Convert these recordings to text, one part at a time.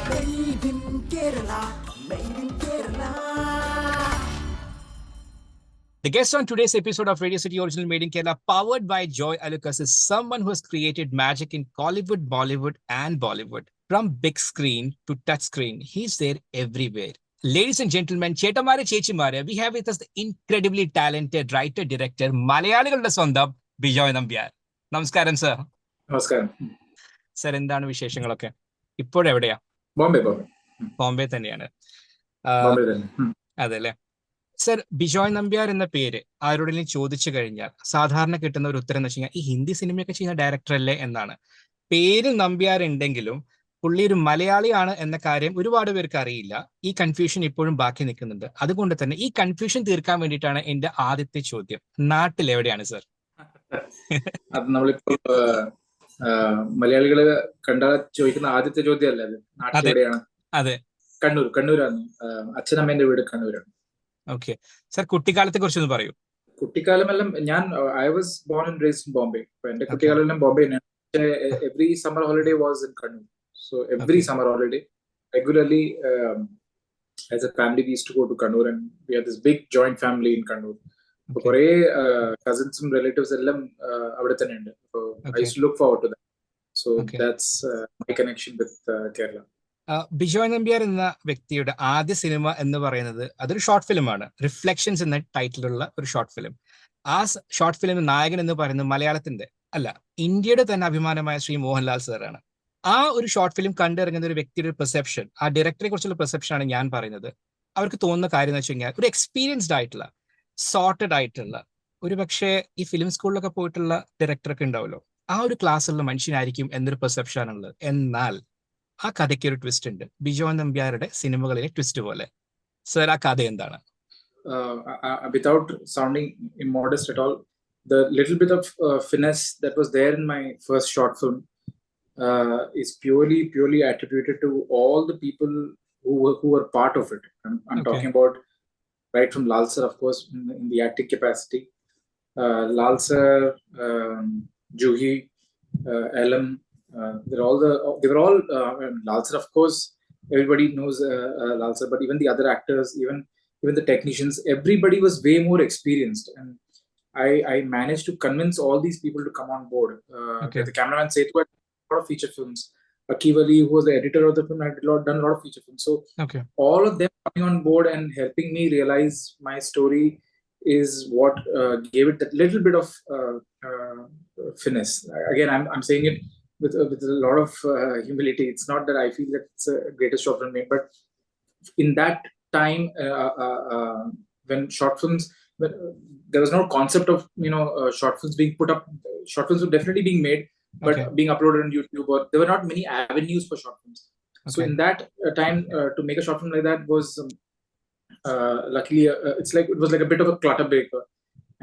Made in Kerala, made in Kerala. The guest on today's episode of Radio City Original Made in Kerala, powered by Joy Alucas, is someone who has created magic in Collywood, Bollywood, and Bollywood. From big screen to touch screen, he's there everywhere. Ladies and gentlemen, Chetamare Chechimare, we have with us the incredibly talented writer director, Malayaliകളുടെ സ്വന്തം Bejoy Nambiar. നമസ്കാരം sir. നമസ്കാരം sir, എന്താണ് വിശേഷങ്ങളൊക്കെ? ഇപ്പോഴെവിടെയാ? ബോംബെ തന്നെയാണ്. അതെ അല്ലേ? Sir, Bijoy Nambiar എന്ന പേര് ആരോടെങ്കിലും ചോദിച്ചു കഴിഞ്ഞാൽ സാധാരണ കിട്ടുന്ന ഒരു ഉത്തരം എന്ന് വെച്ച് കഴിഞ്ഞാൽ ഈ ഹിന്ദി സിനിമയൊക്കെ ചെയ്യുന്ന ഡയറക്ടർ അല്ലേ എന്നാണ്. പേര് നമ്പ്യാർ ഉണ്ടെങ്കിലും പുള്ളി ഒരു മലയാളിയാണ് എന്ന കാര്യം ഒരുപാട് പേർക്ക് അറിയില്ല. ഈ കൺഫ്യൂഷൻ ഇപ്പോഴും ബാക്കി നിൽക്കുന്നുണ്ട്. അതുകൊണ്ട് തന്നെ ഈ കൺഫ്യൂഷൻ തീർക്കാൻ വേണ്ടിയിട്ടാണ് എന്റെ ആദ്യത്തെ ചോദ്യം, നാട്ടിൽ എവിടെയാണ് സർ? അത് നമ്മളിപ്പോ മലയാളികള് കണ്ടാൽ ചോദിക്കുന്ന ആദ്യത്തെ ചോദ്യം അല്ലേ അത്? നാട്ടിൽ എവിടെയാണ്? അതെ, കണ്ണൂരാണ്. അച്ഛനമ്മേന്റെ വീട് കണ്ണൂരാണ്. ഓക്കെ സർ, കുട്ടിക്കാലത്തെ കുറിച്ചൊന്ന് പറയൂ. കുട്ടിക്കാലമെല്ലാം ഞാൻ I was born and raised in Bombay. എന്റെ കുട്ടിക്കാലെല്ലാം ബോംബെ തന്നെയാണ്. Every summer holiday was in Kannur. So every summer holiday regularly as a family we used to go to Kannur and we have this big joint family in Kannur. കുറെ കസിൻസും relatives എല്ലാം അവിടെ തന്നെ ഉണ്ട്. I used to look forward to that. So that's my connection with Kerala. Bijoy Nambiar എന്ന വ്യക്തിയുടെ ആദ്യ cinema എന്ന് പറയുന്നത് അതൊരു ഷോർട്ട് ഫിലിമാണ്. റിഫ്ലക്ഷൻസ് എന്ന ടൈറ്റിലുള്ള ഒരു ഷോർട്ട് ഫിലിം. ആ ഷോർട്ട് ഫിലിം നായകൻ എന്ന് പറയുന്നത് മലയാളത്തിന്റെ അല്ല, ഇന്ത്യയുടെ തന്നെ അഭിമാനമായ ശ്രീ മോഹൻലാൽ സാറാണ്. ആ ഒരു ഷോർട്ട് ഫിലിം കണ്ടിറങ്ങുന്ന ഒരു വ്യക്തിയുടെ പെർസെപ്ഷൻ, ആ ഡയറക്ടറെ കുറിച്ചുള്ള പെർസെപ്ഷൻ ആണ് ഞാൻ പറയുന്നത്. അവർക്ക് തോന്നുന്ന കാര്യം എന്ന് വെച്ച് കഴിഞ്ഞാൽ ഒരു എക്സ്പീരിയൻസ്ഡ് ആയിട്ടുള്ള, സോർട്ടഡ് ആയിട്ടുള്ള, ഒരു പക്ഷേ ഈ ഫിലിം സ്കൂളിലൊക്കെ പോയിട്ടുള്ള ഡയറക്ടറൊക്കെ ഉണ്ടാവുമല്ലോ, ആ ഒരു ക്ലാസ്സുള്ള മനുഷ്യനായിരിക്കും എന്നൊരു പെർസെപ്ഷൻ ആണുള്ളത്. എന്നാൽ ആ കഥയ്ക്ക് ഒരു ട്വിസ്റ്റ് ഉണ്ട്, ബിജോയ് നമ്പ്യാരുടെ സിനിമകളിലെ ട്വിസ്റ്റ് പോലെ. സർ, ആ കഥ എന്താണ്? Without sounding immodest at all, the little bit of finesse that was there in my first short film is purely attributed to all the people who were part of it. I'm talking about right from Lal sir, of course, in the acting capacity. Lal sir, Juhi, Elam, they were all Lal sir, of course, everybody knows Lal sir, but even the other actors, even the technicians, everybody was way more experienced, and I managed to convince all these people to come on board. The cameraman Setu had a lot of feature films. Akivali, who was the editor of the film, had done a lot of feature films. So all of them coming on board and helping me realize my story is what gave it that little bit of finesse. Again, I'm saying it with a lot of humility. It's not that I feel that it's the greatest short film made, but in that time, when short films, there was no concept of short films being put up. Short films were definitely being made, but being uploaded on YouTube, or there were not many avenues for short films. So in that time, to make a short film like that was luckily it was like a bit of a clutter breaker.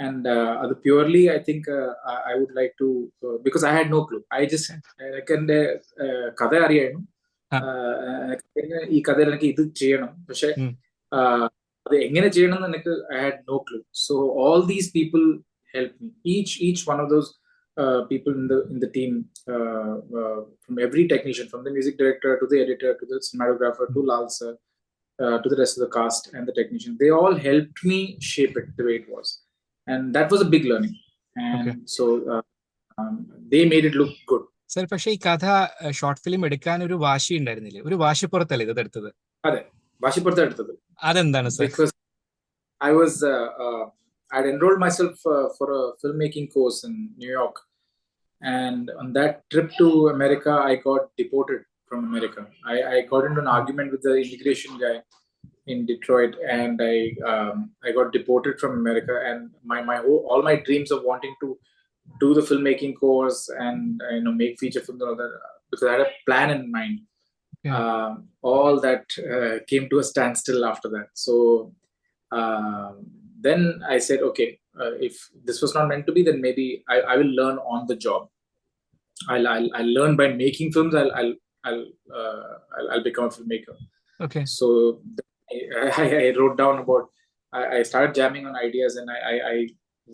And purely, I think I would like to, because I had no clue. I just kada ariyayinu ee kadayil enakku idu cheyanam, പക്ഷേ അത് എങ്ങനെ ചെയ്യണം എന്ന് എനിക്ക് I had no clue. So all these people helped me. Each one of those people in the team, from every technician, from the music director to the editor to the cinematographer to Lal sir, to the rest of the cast and the technicians, they all helped me shape it the way it was. And that was a big learning. And so they made it look good. Sir, പക്ഷേ ഈ കഥ short film എടുക്കാൻ ഒരു വാശി ഉണ്ടായിരുന്നില്ലേ? ഒരു വാശിപ്പുറത്തല്ലേ ഇത് എടുത്തത്? അതെ, വാശിപ്പുറത്ത് എടുത്തത്. അതെന്താണ് sir? Because I'd enrolled myself for a filmmaking course in New York, and on that trip to America, I got deported from America. I got into an argument with the immigration guy in Detroit, and I got deported from America. And all my dreams of wanting to do the filmmaking course and make feature films and all that, because I had a plan in mind. All that came to a standstill after that. So then I said, okay, if this was not meant to be, then maybe I will learn on the job. I'll learn by making films. I'll become a filmmaker. So I wrote down about. I started jamming on ideas, and I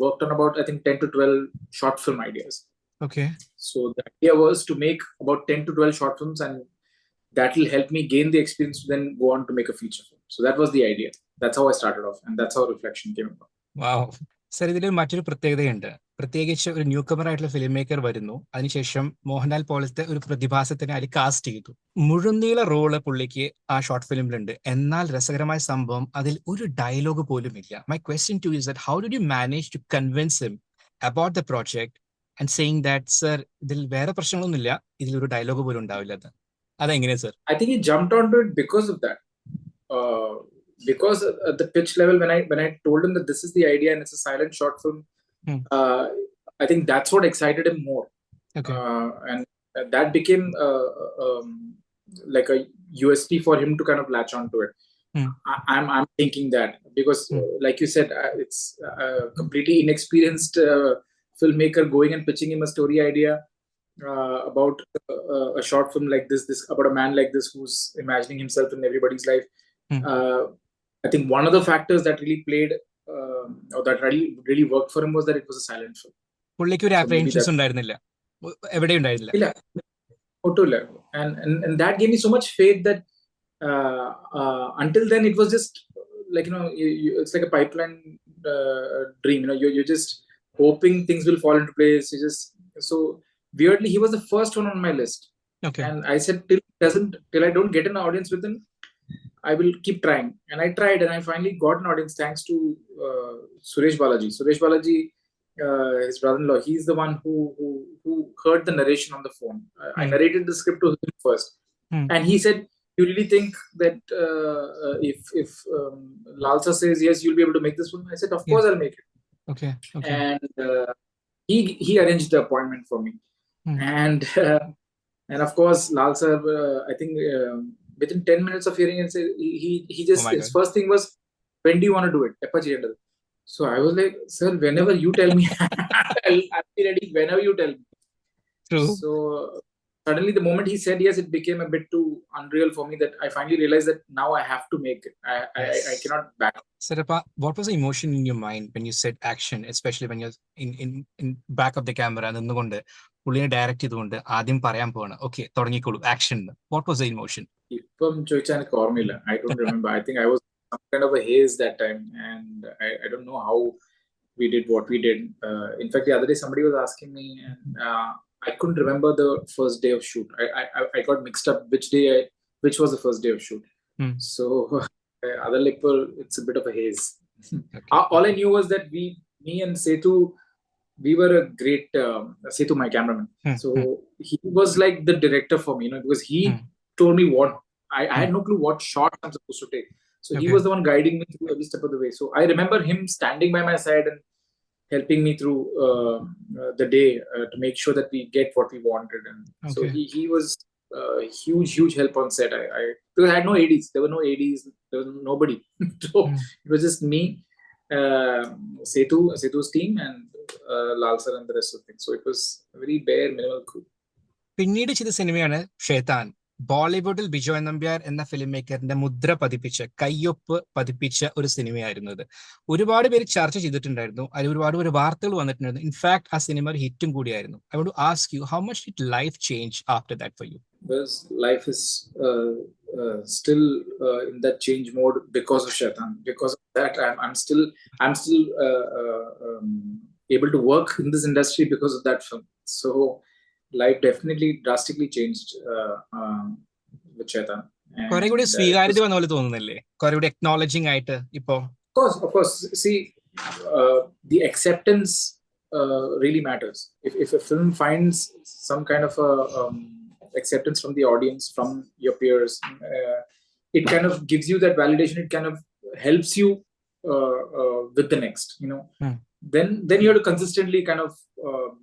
worked on about, I think, 10 to 12 short film ideas. So the idea was to make about 10 to 12 short films and that will help me gain the experience to then go on to make a feature film. So that was the idea. That's how I started off, and that's how Reflection came about. Wow. Sir, ഇതിൽ മറ്റൊരു പ്രത്യേകതയുണ്ട്. പ്രത്യേകിച്ച് ഒരു new കമർ ആയിട്ടുള്ള film maker വരുന്നു, അതിനുശേഷം മോഹൻലാൽ പോലത്തെ ഒരു പ്രതിഭാസത്തിനെ അതിൽ കാസ്റ്റ് ചെയ്തു. മുഴുനീള റോള് പുള്ളിക്ക് ആ ഷോർട്ട് ഫിലിമിലുണ്ട്. എന്നാൽ രസകരമായ സംഭവം, അതിൽ ഒരു ഡയലോഗ് പോലും ഇല്ല. My question to is that how did you manage to convince him about the project and saying that sir ഇതിൽ വേറെ പ്രശ്നങ്ങളൊന്നുമില്ല, ഇതിലൊരു ഡയലോഗ് പോലും ഉണ്ടാവില്ല? അതെങ്ങനെയാ sir? I think he jumped onto it because of that. Because at the pitch level, when I told him that this is the idea and it's a silent short film, I think that's what excited him more. Okay. And that became like a USP for him to kind of latch onto it. I'm thinking that because, like you said, it's a completely inexperienced filmmaker going and pitching him a story idea about a short film like this about a man like this who's imagining himself in everybody's life. I think one of the factors that really played or that really worked for him was that it was a silent film. പുള്ളിക്ക് ഒരു അപ്രഹെൻഷൻസ് ഉണ്ടായിരുന്നില്ല, എവിടെ ഉണ്ടായിരുന്നില്ല. ഇല്ല, ഒട്ടുമില്ല. And that gave me so much faith that until then it was just like, it's like a pipeline dream. You're just hoping things will fall into place. So weirdly, he was the first one on my list. Okay. And I said, till I don't get an audience with him, I will keep trying. And I tried, and I finally got an audience thanks to Suresh Balaji. His brother-in-law, he's the one who heard the narration on the phone. I narrated the script to him first, and he said, "You really think that if Lalsa says yes, you'll be able to make this film?" I said, "Of course, I'll make it." Okay. And he arranged the appointment for me, and of course, Lalsa, I think. Within 10 minutes of hearing it, he just, his first thing was, "When do you want to do it?" So I was like, "Sir, whenever you tell me, I'll be ready whenever you tell me." True. So suddenly, the moment he said yes, it became a bit too unreal for me that I finally realized that now I have to make it. I cannot back. Sarapa, what was the emotion in your mind when you said action, especially when you're in back of the camera നിന്നുകൊണ്ട് പുള്ളിനെ direct ചെയ്തുകൊണ്ട് ആദ്യം പറയാൻ പോവാണ്, okay തുടങ്ങിക്കോളൂ action? What was the emotion? ഇപ്പം ചോദിച്ചാൽ എനിക്ക് ഓർമ്മയില്ല. I don't remember. I think I was some kind of a haze that time, and I don't know how we did what we did. In fact, the other day somebody was asking me, and I couldn't remember the first day of shoot. I got mixed up which was the first day of shoot. So other it's a bit of a haze. Okay. All I knew was that me and Setu, we were a great Setu, my cameraman. So he was like the director for me, because he told me what I had no clue what shot I'm supposed to take. So he was the one guiding me through every step of the way. So I remember him standing by my side and helping me through the day to make sure that we get what we wanted. And so he was huge help on set. Because I had no ADs. There were no ADs. There was nobody. So it was just me, Setu's team, and Lal sir and the rest of things. So it was a very bare minimal crew. പിന്നീട് ചെയ്ത സിനിമയാണ് ഷേത്താൻ. ബോളിവുഡിൽ ബിജോയ് നമ്പ്യാർ എന്ന film മേക്കറിന്റെ മുദ്ര പതിപ്പിച്ച, കയ്യൊപ്പ് പതിപ്പിച്ച ഒരു സിനിമയായിരുന്നു അത്. ഒരുപാട് പേര് ചർച്ച ചെയ്തിട്ടുണ്ടായിരുന്നു, അതിൽ ഒരുപാട് വാർത്തകൾ വന്നിട്ടുണ്ടായിരുന്നു. ഇൻഫാക്ട് ആ സിനിമ ഒരു ഹിറ്റും കൂടിയായിരുന്നു. I want to ask you, how much did life change after that for you? Life is still in that change mode because of Shaitan. Because of that, I'm still able to work in this industry because of that film. So life definitely drastically changed with Shaitan. കുറെ കൂടി സ്വീകാര്യത വന്ന പോലെ തോന്നുന്നില്ലേ? കുറെ കൂടി acknowledging ആയിട്ട് ഇപ്പോ? Of course. See, the acceptance really matters. If a film finds some kind of acceptance from the audience, from your peers, it kind of gives you that validation. It kind of helps you with the next, then you have to consistently kind of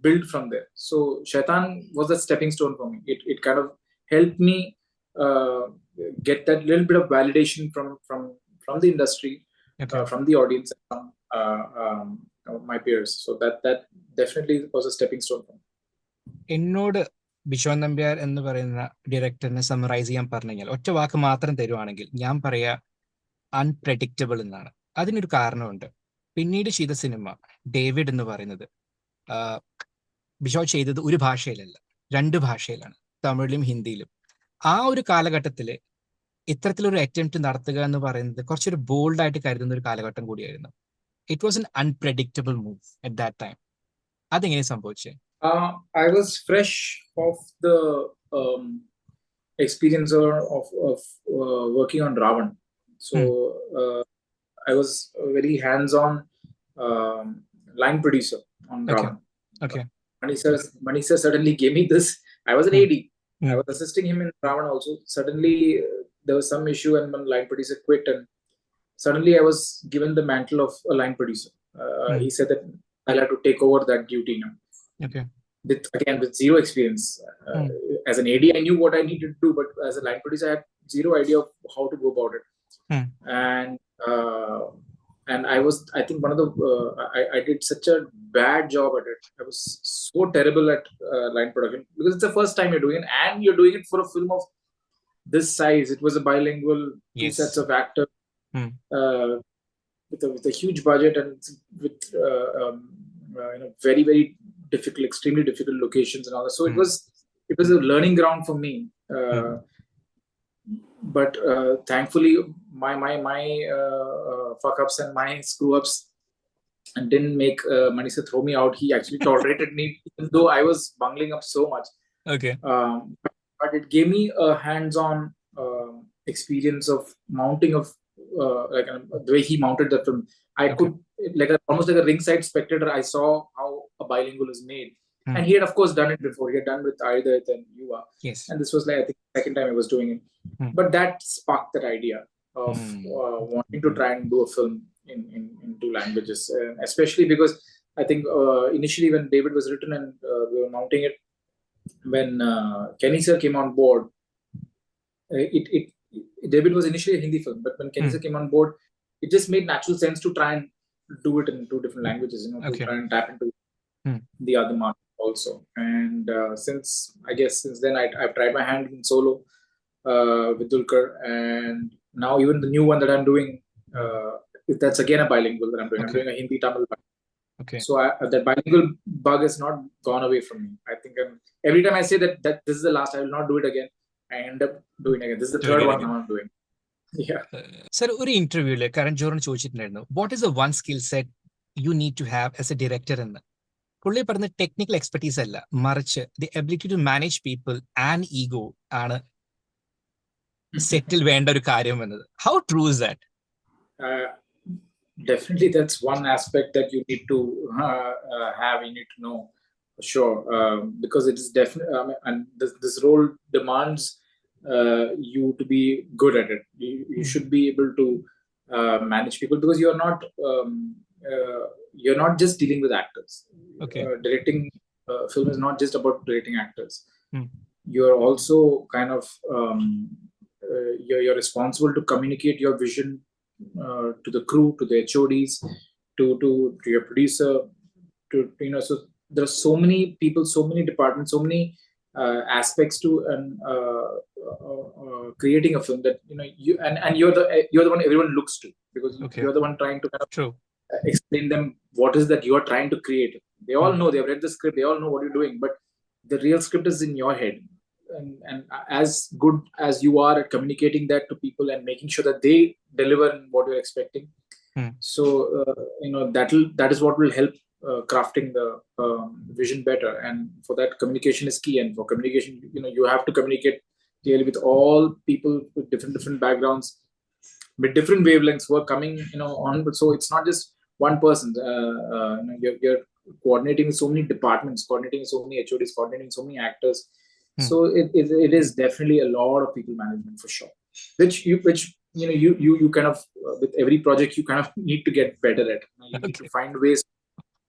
build from there. So Shaitan was a stepping stone for me. It kind of helped me get that little bit of validation from the industry, from the audience, from my peers. So that definitely was a stepping stone for me. എന്നോട് ബിജോയ് നമ്പ്യാർ എന്ന് പറയുന്ന ഡയറക്ടറിനെ summarise ചെയ്യാൻ പറഞ്ഞു കഴിഞ്ഞാൽ, ഒറ്റ വാക്ക് മാത്രം തരുവാണെങ്കിൽ ഞാൻ പറയാ അൺപ്രെഡിക്റ്റബിൾ എന്നാണ്. അതിനൊരു കാരണമുണ്ട്. പിന്നീട് ചെയ്ത സിനിമ ഡേവിഡ് എന്ന് പറയുന്നത് ബിജോയ് ചെയ്തത് ഒരു ഭാഷയിലല്ല, 2 ഭാഷയിലാണ്, തമിഴിലും ഹിന്ദിയിലും. ആ ഒരു കാലഘട്ടത്തിൽ ഇത്തരത്തിലൊരു അറ്റംപ്റ്റ് നടത്തുക എന്ന് പറയുന്നത് കുറച്ചൊരു ബോൾഡ് ആയിട്ട് കരുതുന്ന ഒരു കാലഘട്ടം കൂടിയായിരുന്നു. It was an unpredictable move at that time. അതെങ്ങനെ സംഭവിച്ചേ? I was fresh of the um, experience of working on Ravan. So I was a very hands-on um, line producer on Ravan. Okay. Mani sir suddenly gave me this. I was an AD. I was assisting him in Ravan also. Suddenly there was some issue and one line producer quit, and suddenly I was given the mantle of a line producer. He said that I'll have to take over that duty now. Okay. With zero experience. As an AD, I knew what I needed to do, but as a line producer, I had zero idea of how to go about it. And I think one of the, I did such a bad job at it. I was so terrible at line production, because it's the first time you're doing it, and you're doing it for a film of this size. It was a bilingual, two sets of actors, with a huge budget, and with very, very difficult, extremely difficult locations and all that. So it was a learning ground for me. But thankfully, my fuck ups and my screw ups didn't make Mani sir throw me out. He actually tolerated me, even though I was bungling up so much. Okay. But it gave me a hands-on experience of mounting of the way he mounted the film. I could, almost like a ringside spectator, I saw how a bilingual is made. And he had, of course, done it before. He had done with Ayudat and Yuva. Yes. And this was I think the second time I was doing it. But that sparked that idea of wanting to try and do a film in two languages. Especially because I think initially when David was written and we were mounting it, when Kenny sir came on board, David was initially a Hindi film, but when Kenny sir came on board, it just made natural sense to try and do it in two different languages, to try and tap into the other market also. And since then I've tried my hand in solo with Dulquer, and now even the new one that I'm doing, that's again a bilingual that I'm doing. I'm doing a Hindi Tamil. Okay. So that bilingual bug has not gone away from me. I think every time I say that this is the last, I will not do it again, I end up doing it again. This is the third one now I'm doing. Yeah. Sir, ഒരു ഇന്റർവ്യൂല് കരൺ ജോറിന് ചോദിച്ചിട്ടുണ്ടായിരുന്നു, what is the one skill set you need to have as a director എന്ന്. പുള്ളി പറഞ്ഞ technical expertise അല്ല, മറിച്ച് the ability to manage people and ego ആണ് സെറ്റിൽ വേണ്ട ഒരു കാര്യം എന്നത്. How true is that? Definitely, that's one aspect that you need to have. You need to know for sure, because it is definitely, and this role demands you to be good at it. You should be able to manage people, because you're not just dealing with actors. Okay. Directing film is not just about directing actors. You're also kind of you're responsible to communicate your vision to the crew, to the HODs, to your producer, so there are so many people, so many departments, so many aspects to creating a film that you and you're the one everyone looks to, because you're the one trying to kind of explain them what is that you are trying to create. They all know, they've read the script, they all know what you're doing, but the real script is in your head. And as good as you are at communicating that to people and making sure that they deliver what you're expecting, so that is what will help crafting the vision better. And for that, communication is key. And for communication, you have to communicate clearly with all people with different backgrounds, with different wavelengths who are coming on. So it's not just one person. You're coordinating with so many departments, coordinating with so many HODs, coordinating so many actors. So it is definitely a lot of people management for sure, which you kind of with every project you kind of need to get better at. You need to find ways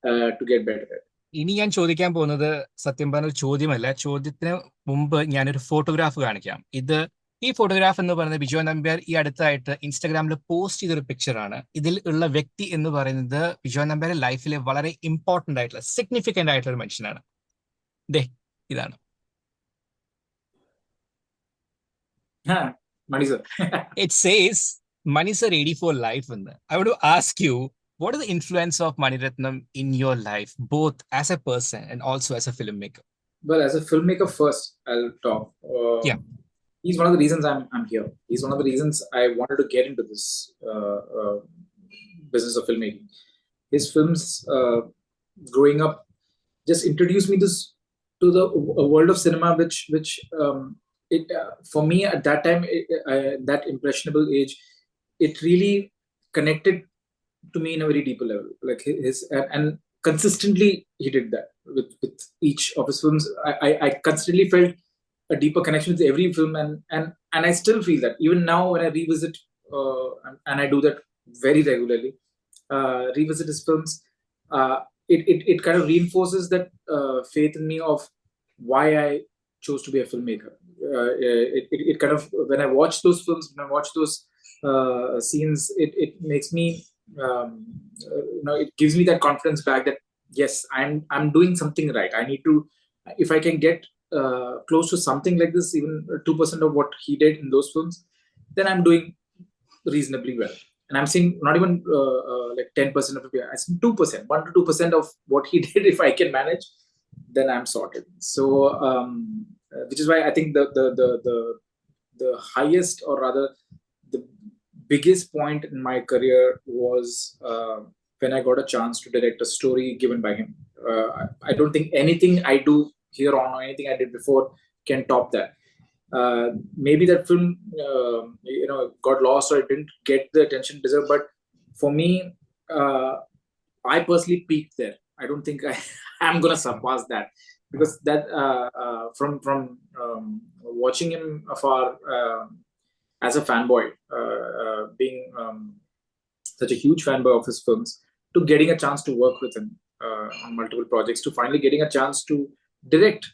to get better at. ഇനി ഞാൻ ചോദിക്കാൻ പോകുന്നത് സത്യം പറഞ്ഞ ഒരു ചോദ്യമല്ല. ചോദ്യത്തിന് മുമ്പ് ഞാനൊരു ഫോട്ടോഗ്രാഫ് കാണിക്കാം. ഈ ഫോട്ടോഗ്രാഫ് എന്ന് പറയുന്നത് ബിജോയ് നമ്പ്യാർ ഈ അടുത്തായിട്ട് ഇൻസ്റ്റാഗ്രാമിൽ പോസ്റ്റ് ചെയ്തൊരു പിക്ചറാണ്. ഇതിൽ ഉള്ള വ്യക്തി എന്ന് പറയുന്നത് ബിജോയ് നമ്പ്യാരുടെ ലൈഫിലെ വളരെ ഇമ്പോർട്ടന്റ് ആയിട്ടുള്ള, സിഗ്നിഫിക്കന്റ് ആയിട്ടുള്ള ഒരു മനുഷ്യനാണ്. ഇതാണ് Mani sir. It says Mani sir 84 life in there. I want to ask you, what is the influence of Mani Ratnam in your life, both as a person and also as a filmmaker? Well, as a filmmaker first, I'll talk. he's one of the reasons I'm here. He's one of the reasons I wanted to get into this business of filmmaking. His films, growing up, just introduced me to the a world of cinema, which it for me at that time, that impressionable age, it really connected to me in a very deeper level. Like his and consistently he did that with each of his films. I consistently felt a deeper connection with every film, and I still feel that even now when I revisit, and I do that very regularly, revisit his films. It kind of reinforces that faith in me of why I chose to be a filmmaker. It kind of, when I watch those films, when I watch those scenes, it makes me, it gives me that confidence back that yes, I'm doing something right. I need to, if I can get close to something like this, even 2% of what he did in those films, then I'm doing reasonably well. And I'm seeing not even like 10% of it. I see 2%, 1 to 2% of what he did. If I can manage, then I'm sorted. So, which is why I think the highest, or rather the biggest point in my career was when I got a chance to direct a story given by him. I don't think anything I do here on or anything I did before can top that. Maybe that film, got lost or it didn't get the attention it deserved. But for me, I personally peaked there. I don't think I'm gonna surpass that, because that from watching him afar as a fanboy, being such a huge fanboy of his films, to getting a chance to work with him on multiple projects, to finally getting a chance to direct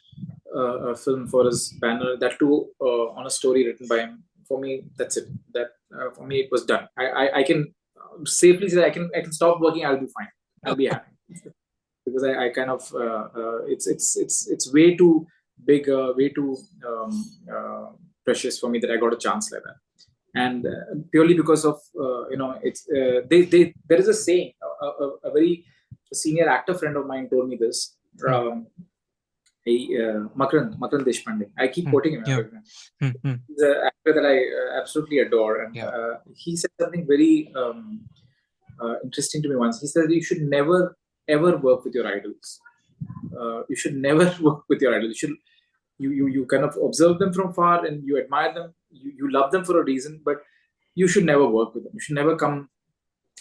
a film for his banner, that too on a story written by him. For me, that's it. That for me, it was done. I can safely say I can stop working. I'll be fine. I'll be happy, because I kind of it's way too big, way too precious for me that I got a chance like that. And purely because of it's there is a saying. A very senior actor friend of mine told me this. Makarand Deshpande. I keep quoting him. Yeah. He's an actor that I absolutely adore, and he said something very interesting to me once. He said you should never ever work with your idols. You should never work with your idols. You kind of observe them from far and you admire them. You love them for a reason, but you should never work with them. You should never come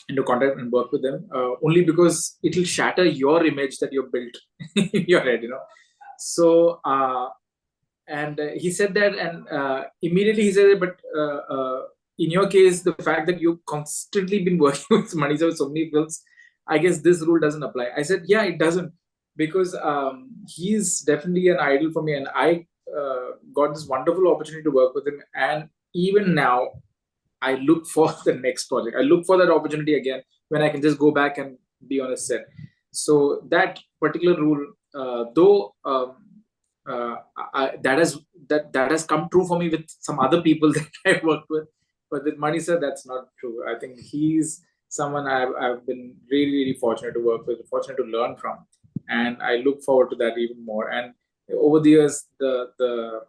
into contact and work with them, only because it will shatter your image that you've built in your head. So, and he said that, and immediately he said, but in your case, the fact that you've constantly been working with Manisha with so many films, I guess this rule doesn't apply. I said, yeah, it doesn't, because he's definitely an idol for me, and I got this wonderful opportunity to work with him. And even now, I look for the next project. I look for that opportunity again when I can just go back and be on a set. So that particular rule, though that has come true for me with some other people that I've worked with, but with Manisha, that's not true. I think he's someone I've been really, really fortunate to work with, fortunate to learn from, and I look forward to that even more. And over the years, the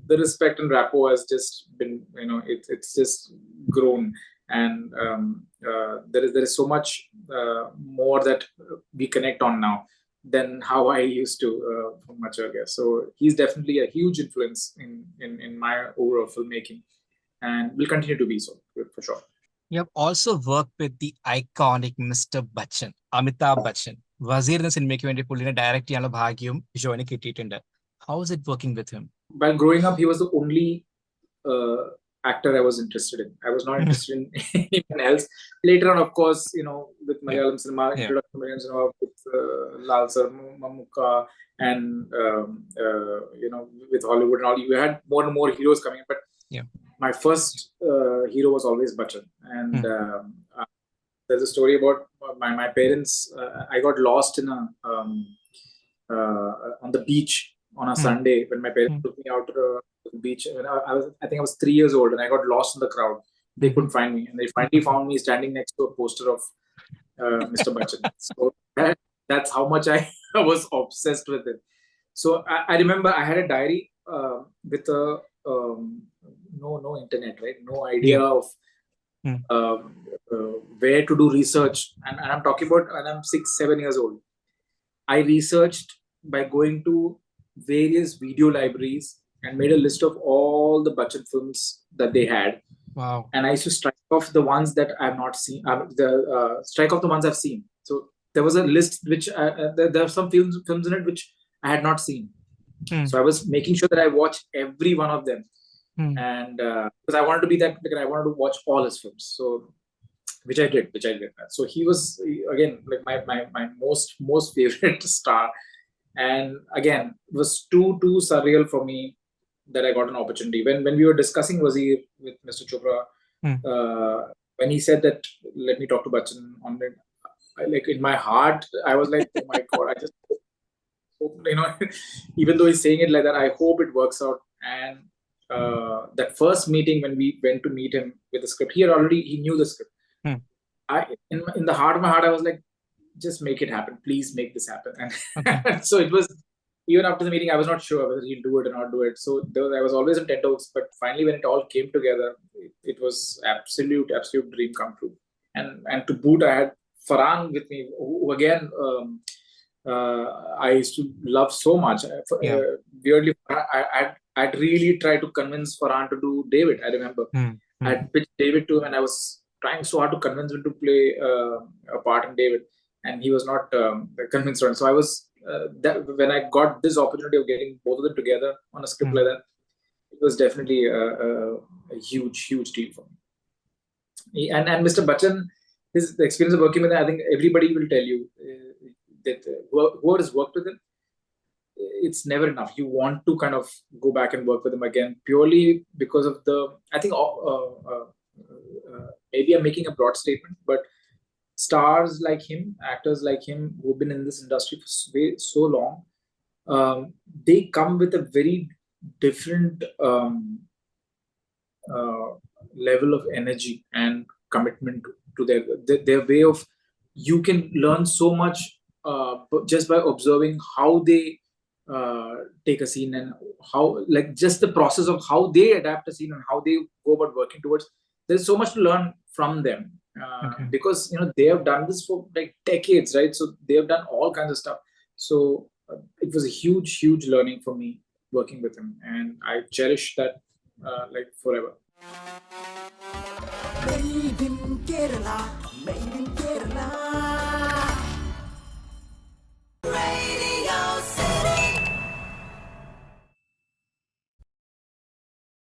respect and rapport has just been, it's just grown, and there is so much more that we connect on now than how I used to from much earlier. So he's definitely a huge influence in my overall filmmaking, and will continue to be so for sure. You have also worked with the iconic Mr. Bachchan, Amitabh Bachchan. Wazir എന്ന സിനിമയ്ക്ക് വേണ്ടി പുള്ളിനെ direct ചെയ്യാനുള്ള ഭാഗ്യവും ബിജോയ്ന് കിട്ടിയിട്ടുണ്ട്. How is it working with him? While growing up, he was the only actor I was interested in. I was not interested in anyone else. Later on, of course, with Malayalam cinema, introduction to Malayalam cinema with Lal Sir, Mamukka, and with Hollywood and all, you had more and more heroes coming in. But my first hero was always Bachchan. And there's a story about my parents. I got lost in on the beach on a Sunday when my parents took me out to the beach. When I think I was 3 years old, and I got lost in the crowd. They couldn't find me, and they finally found me standing next to a poster of Mr. Bachchan. So that's how much I was obsessed with it. So I remember I had a diary with a no internet, right? No idea of where to do research, and I'm talking about when I'm 6-7 years old. I researched by going to various video libraries and made a list of all the Bachchan films that they had. Wow. And I used to strike off the ones that I've not seen, strike off the ones I've seen. So there was a list which there are some films in it which I had not seen. So I was making sure that I watched every one of them, and because I wanted to be that, because I wanted to watch all his films. So which I did. So he was again like my most favorite star, and again it was too surreal for me that I got an opportunity. When we were discussing Wazir with Mr. Chopra, when he said that let me talk to Bachchan on it, like in my heart I was like, oh my god, I just hope, even though he's saying it like that, I hope it works out. And that first meeting when we went to meet him with the script, he knew the script. In the heart of my heart I was like, just make it happen, please make this happen. And so it was, even after the meeting I was not sure whether he'll do it or not do it. So I was always in tenterhooks, but finally when it all came together, it was absolute dream come true. And to boot, I had Farhan with me, who again I used to love so much. Weirdly, I'd really tried to convince Farhan to do David. I remember I'd pitched David to him, and I was trying so hard to convince him to play a part in David, and he was not convinced. So I was when I got this opportunity of getting both of them together on a script like that, it was definitely a huge deal for me. And Mr. Bachchan, the experience of working with him, I think everybody will tell you that whoever has worked with him, it's never enough. You want to kind of go back and work with him again, purely because of I think maybe I'm making a broad statement, but stars like him, actors like him, who've been in this industry for so long, they come with a very different level of energy and commitment to their way of. You can learn so much just by observing how they take a scene, and how, like, just the process of how they adapt a scene and how they go about working towards. There's so much to learn from them, because they have done this for like decades, right? So they have done all kinds of stuff. So it was a huge learning for me working with him, and I cherish that like forever. Made in Kerala, made in Kerala. Radio